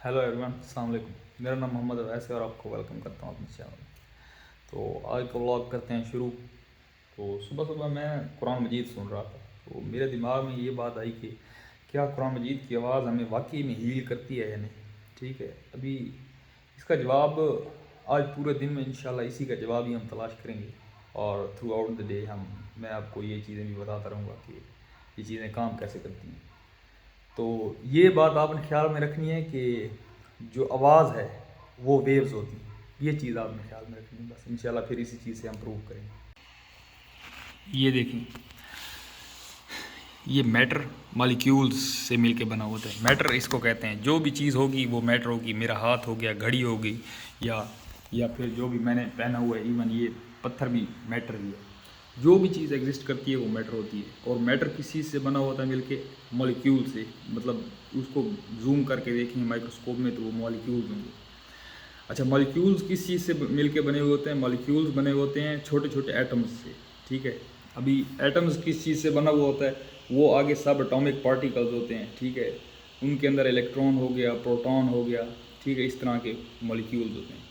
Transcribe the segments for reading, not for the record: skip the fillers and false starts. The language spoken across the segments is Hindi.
हेलो एवरीवन, अस्सलाम वालेकुम। मेरा नाम मोहम्मद अवैस है और आपको वेलकम करता हूँ अपने चैनल। तो आज का व्लॉग करते हैं शुरू। तो सुबह सुबह मैं कुरान मजीद सुन रहा था, तो मेरे दिमाग में ये बात आई कि क्या कुरान मजीद की आवाज़ हमें वाकई में हील करती है या नहीं। ठीक है, अभी इसका जवाब आज पूरे दिन में इंशाल्लाह इसी का जवाब ही हम तलाश करेंगे। और थ्रू आउट द डे मैं आपको ये चीज़ें भी बताता रहूँगा कि ये चीज़ें काम कैसे करती हैं। तो ये बात आपने ख्याल में रखनी है कि जो आवाज़ है वो वेव्स होती हैं। ये चीज़ आपने ख्याल में रखनी है, बस इंशाल्लाह फिर इसी चीज़ से हम प्रूव करेंगे। ये देखें, ये मैटर मॉलिक्यूल्स से मिलके बना होता है। मैटर इसको कहते हैं, जो भी चीज़ होगी वो मैटर होगी। मेरा हाथ हो गया, घड़ी हो गई, या फिर जो भी मैंने पहना हुआ है, इवन ये पत्थर भी मैटर ही है। जो भी चीज़ एग्जिस्ट करती है वो मैटर होती है। और मैटर किस चीज़ से बना होता है? मिलके मॉलिक्यूल से। मतलब उसको जूम करके देखेंगे माइक्रोस्कोप में तो वो मॉलिक्यूल्स होंगे। अच्छा, मॉलिक्यूल्स किस चीज़ से मिलके बने हुए होते हैं? मॉलिक्यूल्स बने होते हैं छोटे छोटे एटम्स से। ठीक है, अभी एटम्स किस चीज़ से बना हुआ होता है? वो आगे सब एटॉमिक पार्टिकल्स होते हैं। ठीक है, उनके अंदर इलेक्ट्रॉन हो गया, प्रोटॉन हो गया। ठीक है, इस तरह के मॉलिक्यूल्स होते हैं।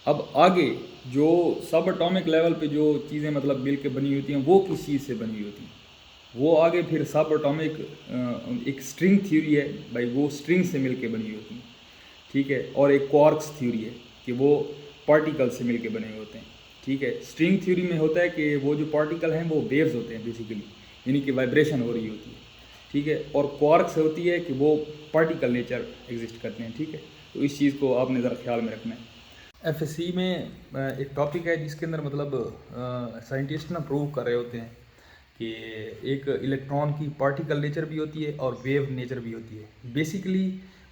अब आगे जो सब एटॉमिक लेवल पे जो चीज़ें मतलब मिल के बनी होती हैं वो किस चीज़ से बनी होती हैं? वो आगे फिर सब एटॉमिक एक स्ट्रिंग थ्योरी है भाई, वो स्ट्रिंग से मिल के बनी होती हैं। ठीक है, और एक क्वार्क्स थ्योरी है कि वो पार्टिकल से मिल के बने हुए होते हैं। ठीक है, स्ट्रिंग थ्योरी में होता है कि वो जो पार्टिकल हैं वो वेव्स होते हैं बेसिकली, यानी कि वाइब्रेशन हो रही होती है। ठीक है, और क्वार्क्स होती है कि वो पार्टिकल नेचर एग्जिस्ट करते हैं। ठीक है, तो इस चीज़ को आपने ज़रा ख्याल में रखना है। एफएससी में एक टॉपिक है जिसके अंदर मतलब साइंटिस्ट ना प्रूव कर रहे होते हैं कि एक इलेक्ट्रॉन की पार्टिकल नेचर भी होती है और वेव नेचर भी होती है। बेसिकली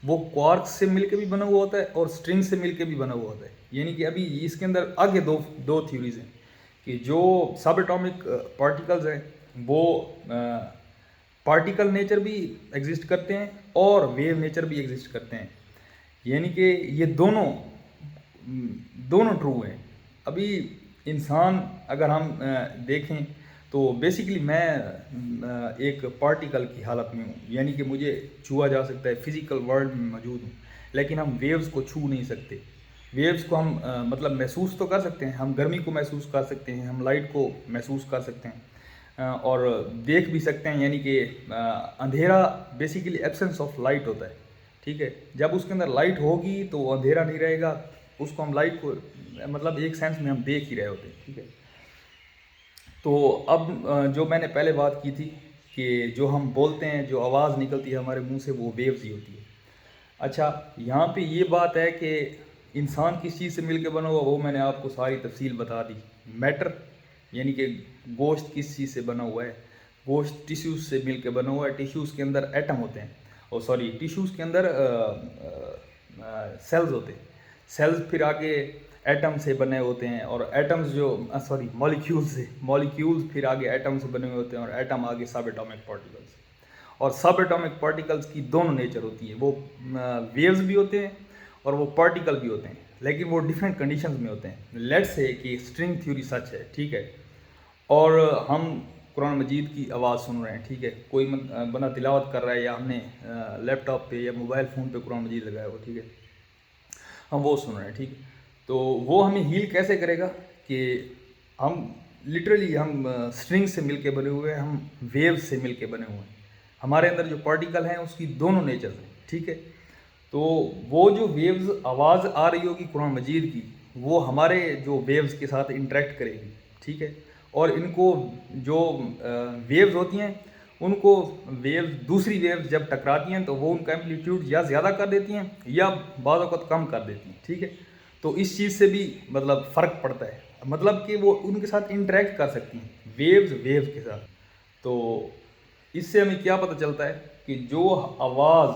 वो क्वार्क्स से मिलके भी बना हुआ होता है और स्ट्रिंग से मिलके भी बना हुआ होता है। यानी कि अभी इसके अंदर आगे दो दो थ्योरीज हैं कि जो सब एटॉमिक पार्टिकल्स हैं वो पार्टिकल नेचर भी एग्जिस्ट करते हैं और वेव नेचर भी एग्जिस्ट करते हैं। यानी कि ये दोनों दोनों ट्रू हैं। अभी इंसान अगर हम देखें तो बेसिकली मैं एक पार्टिकल की हालत में हूँ, यानी कि मुझे छुआ जा सकता है, फिजिकल वर्ल्ड में मौजूद हूँ, लेकिन हम वेव्स को छू नहीं सकते। वेव्स को हम मतलब महसूस तो कर सकते हैं, हम गर्मी को महसूस कर सकते हैं, हम लाइट को महसूस कर सकते हैं, और देख भी सकते हैं। यानी कि अंधेरा बेसिकली एब्सेंस ऑफ लाइट होता है। ठीक है, जब उसके अंदर लाइट होगी तो अंधेरा नहीं रहेगा, उसको हम लाइट को मतलब एक सेंस में हम देख ही रहे होते हैं। ठीक है, तो अब जो मैंने पहले बात की थी कि जो हम बोलते हैं, जो आवाज़ निकलती है हमारे मुंह से, वो वेव्स ही होती है। अच्छा, यहाँ पे ये बात है कि इंसान किस चीज़ से मिलकर बना हुआ, वो मैंने आपको सारी तफसील बता दी। मैटर यानी कि गोश्त किस चीज़ से बना हुआ है? गोश्त टिश्यूज़ से मिलकर बना हुआ है। टिश्यूज़ के अंदर एटम होते हैं, और सॉरी टिश्यूज़ के अंदर सेल्स होते हैं। सेल्स फिर आगे एटम से बने होते हैं, और एटम्स जो सॉरी मॉलिक्यूल्स फिर आगे एटम से बने हुए होते हैं, और एटम आगे सब एटॉमिक पार्टिकल्स। और सब एटॉमिक पार्टिकल्स की दोनों नेचर होती है, वो वेव्स भी होते हैं और वो पार्टिकल भी होते हैं, लेकिन वो डिफरेंट कंडीशंस में होते हैं। लेट्स से कि स्ट्रिंग थ्योरी सच है। ठीक है, और हम कुरान मजीद की आवाज़ सुन रहे हैं। ठीक है, कोई बंदा तिलावत कर रहा है, या हमने लैपटॉप पे या मोबाइल फ़ोन पे कुरान मजीद लगाया हो। ठीक है, हम वो सुन रहे हैं। ठीक है, तो वो हमें हील कैसे करेगा कि हम लिटरली हम स्ट्रिंग से मिलके बने हुए हैं, हम वेव से मिलके बने हुए हैं। हमारे अंदर जो पार्टिकल हैं उसकी दोनों नेचर हैं। ठीक है, तो वो जो वेव्स आवाज़ आ रही होगी कुरान मजीद की, वो हमारे जो वेव्स के साथ इंटरेक्ट करेगी। ठीक है, और इनको जो वेव्स होती हैं, उनको वेव्स दूसरी वेव्स जब टकराती हैं तो वो उनका एम्पलीट्यूड या ज़्यादा कर देती हैं या बाज़ औक़ात कम कर देती हैं। ठीक है, तो इस चीज़ से भी मतलब फ़र्क पड़ता है, मतलब कि वो उनके साथ इंटरेक्ट कर सकती हैं वेव्स के साथ। तो इससे हमें क्या पता चलता है कि जो आवाज़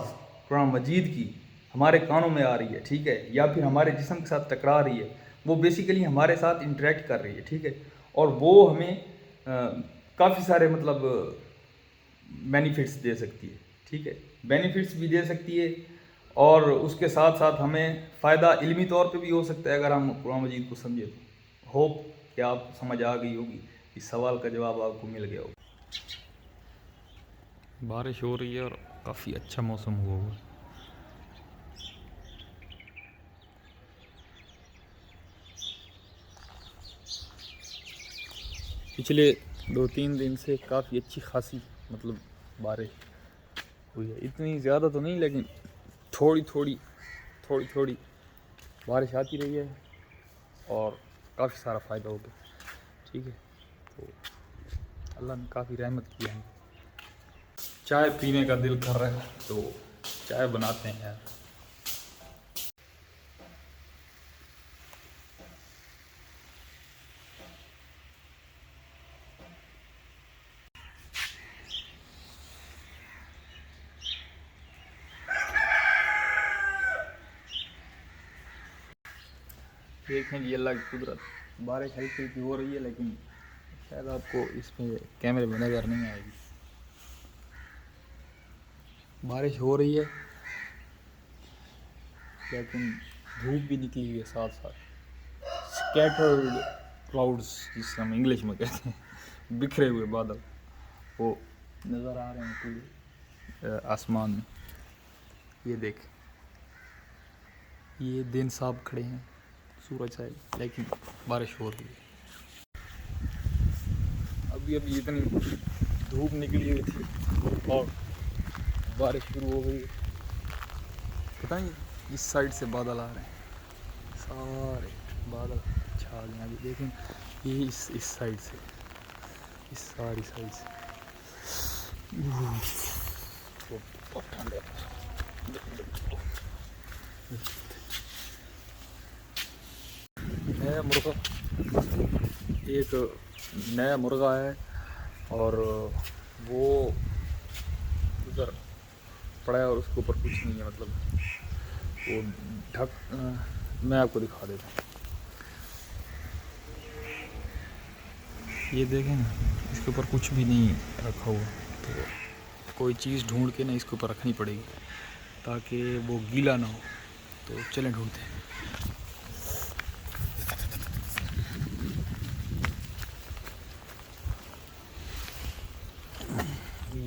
कुरान मजीद की हमारे कानों में आ रही है, ठीक है, या फिर हमारे जिस्म के साथ टकरा रही है, वो बेसिकली हमारे साथ इंटरेक्ट कर रही है। ठीक है, और वो हमें काफ़ी सारे मतलब बेनिफिट्स दे सकती है। ठीक है, बेनिफिट्स भी दे सकती है, और उसके साथ साथ हमें फ़ायदा इल्मी तौर पे भी हो सकता है अगर हम कुरान मजीद को समझे तो। होप कि आपको समझ आ गई होगी, इस सवाल का जवाब आपको मिल गया होगा। बारिश हो रही है और काफ़ी अच्छा मौसम हुआ हुआ है। पिछले 2-3 दिन से काफ़ी अच्छी खासी मतलब बारिश हुई है। इतनी ज़्यादा तो नहीं, लेकिन थोड़ी थोड़ी बारिश आती रही है और काफ़ी सारा फ़ायदा हो गया। ठीक है, तो अल्लाह ने काफ़ी रहमत की है। चाय पीने का दिल कर रहा है तो चाय बनाते हैं यार। देखें जी अल्लाह की कुदरत, बारिश हल्की हल्की हो रही है, लेकिन शायद आपको इसमें कैमरे में नज़र नहीं आएगी। बारिश हो रही है लेकिन धूप भी निकली हुई है साथ साथ। स्कैटर्ड क्लाउड्स जिसे हम इंग्लिश में कहते हैं, बिखरे हुए बादल वो नज़र आ रहे हैं पूरे आसमान में। ये देख, ये दिन साहब खड़े हैं, सूरज है लेकिन बारिश हो रही है। अभी इतनी धूप निकली हुई थी और बारिश शुरू हो गई। पता नहीं इस साइड से बादल आ रहे हैं, सारे बादल छा गए। अभी देखें ये इस साइड से, इस सारी साइड से नया मुर्गा, एक नया मुर्गा है और वो उधर पड़ा है और उसके ऊपर कुछ नहीं है, मतलब वो मैं आपको दिखा देता हूँ। ये देखें ना, इसके ऊपर कुछ भी नहीं रखा हुआ, तो कोई चीज़ ढूंढ के ना इसके ऊपर रखनी पड़ेगी ताकि वो गीला ना हो। तो चलें ढूंढते हैं।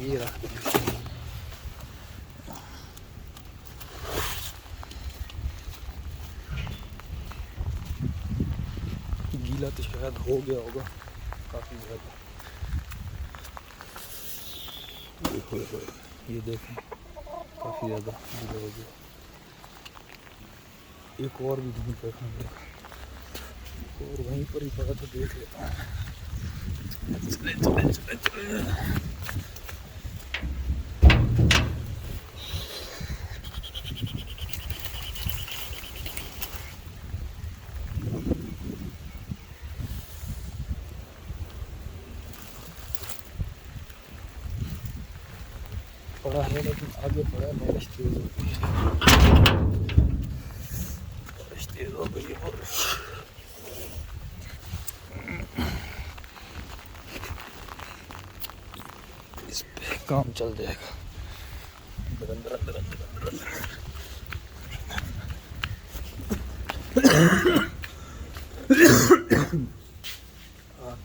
ये रख गीला तो शायद हो गया होगा काफ़ी ज़्यादा। ये देखें काफ़ी ज़्यादा गीला हो गया। एक और भी ढूंढ कर रखना पड़ेगा और वहीं पर ही पड़ा तो देख लेता हूँ। चले। पड़ा है लेकिन आगे पड़ा है, बारिश तेज हो गई है, बारिश तेज हो गई है। इस पे काम चल जाएगा।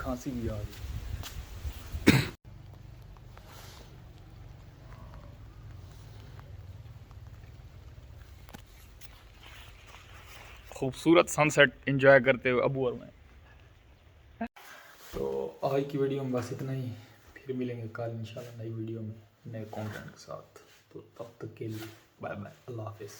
खांसी भी आ गई। खूबसूरत सनसेट एंजॉय करते हुए अबूर में। तो आज की वीडियो में बस इतना ही, फिर मिलेंगे कल इंशाल्लाह नई वीडियो में नए कंटेंट के साथ। तो तब तक के लिए बाय बाय, अल्लाह हाफिज़।